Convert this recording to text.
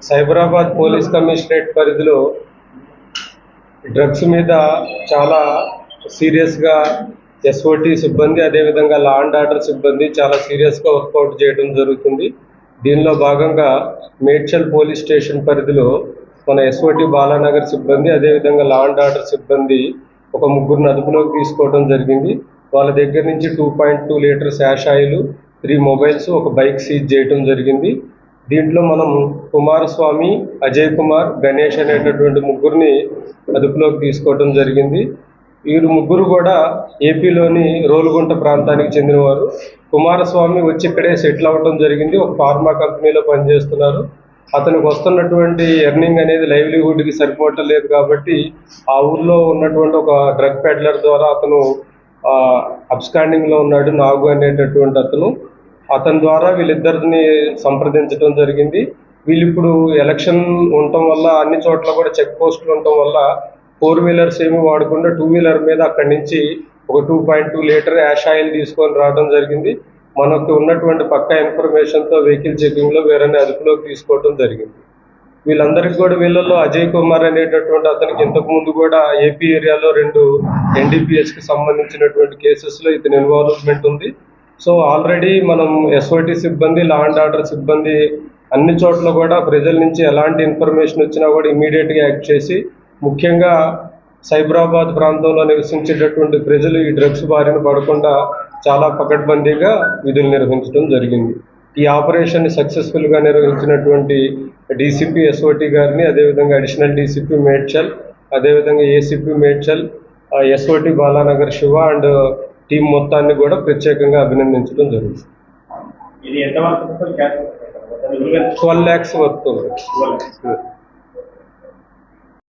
Cyberabad police commissionerate పరిధిలో drugs మీద చాలా సీరియస్గా ఎస్ఓటి సిబ్బంది అదేవిధంగా లా అండ్ ఆర్డర్ సిబ్బంది చాలా సీరియస్గా వర్కౌట్ చేయడం జరుగుతుంది. దీనిలో భాగంగా మేడ్చల్ పోలీస్ స్టేషన్ పరిధిలో మన ఎస్ఓటి బాలానగర్ సిబ్బంది అదేవిధంగా లా అండ్ ఆర్డర్ సిబ్బంది ఒక ముగ్గురిని అదుపులోకి తీసుకోవడం జరిగింది. వాళ్ళ దగ్గర నుంచి 2.2 లీటర్స్ యాష్ ఆయిల్, 3 మొబైల్స్, ఒక బైక్ సీజ్ చేయడం జరిగింది. దీంట్లో మనం కుమారస్వామి, అజయ్ కుమార్, గణేష్ అనేటటువంటి ముగ్గురిని అదుపులోకి తీసుకోవడం జరిగింది. వీరు ముగ్గురు కూడా ఏపీలోని రోలుగుంట ప్రాంతానికి చెందినవారు. కుమారస్వామి వచ్చి ఇక్కడే సెటిల్ అవ్వడం జరిగింది. ఒక ఫార్మా కంపెనీలో పనిచేస్తున్నారు. అతనికి వస్తున్నటువంటి ఎర్నింగ్ అనేది లైవ్లీహుడ్కి సరిపోవటం లేదు కాబట్టి ఆ ఊర్లో ఉన్నటువంటి ఒక డ్రగ్ పెడ్లర్ ద్వారా అతను అబ్స్కాండింగ్లో ఉన్నాడు. నాగు అనేటటువంటి అతని ద్వారా వీళ్ళిద్దరిని సంప్రదించడం జరిగింది. వీళ్ళు ఇప్పుడు ఎలక్షన్ ఉండటం వల్ల అన్ని చోట్ల కూడా చెక్ పోస్టులు ఉండటం వల్ల 4 వీలర్స్ ఏమి వాడకుండా 2 వీలర్ మీద అక్కడి నుంచి ఒక 2.2 లీటర్ యాష్ ఆయిల్ తీసుకొని రావడం జరిగింది. మనకు ఉన్నటువంటి పక్కా ఇన్ఫర్మేషన్తో వెహికల్ చెకింగ్లో వీరని అదుపులోకి తీసుకోవడం జరిగింది. వీళ్ళందరికీ కూడా వీళ్ళల్లో అజయ్ కుమార్ అనేటటువంటి అతనికి ఇంతకుముందు కూడా ఏపీ ఏరియాలో 2 NDPSకి సంబంధించినటువంటి కేసెస్లో ఇతని ఇన్వాల్వ్మెంట్ ఉంది. సో ఆల్రెడీ మనం ఎస్ఓటి సిబ్బంది, లా అండ్ ఆర్డర్ సిబ్బంది అన్ని చోట్ల కూడా ప్రజల నుంచి ఎలాంటి ఇన్ఫర్మేషన్ వచ్చినా కూడా ఇమీడియట్గా యాక్ట్ చేసి ముఖ్యంగా సైబరాబాద్ ప్రాంతంలో నివసించేటటువంటి ప్రజలు ఈ డ్రగ్స్ బారిన పడకుండా చాలా పకడ్బందీగా విధులు నిర్వహించడం జరిగింది. ఈ ఆపరేషన్ని సక్సెస్ఫుల్గా నిర్వహించినటువంటి డీసీపీ ఎస్ఓటి గారిని, అదేవిధంగా అడిషనల్ డీసీపీ మేడ్చల్, అదేవిధంగా ACP Medchal, SOT Balanagar Shiva and team మొత్తాన్ని కూడా ప్రత్యేకంగా అభినందించడం జరుగుతుంది. 12 lakhs వర్త్.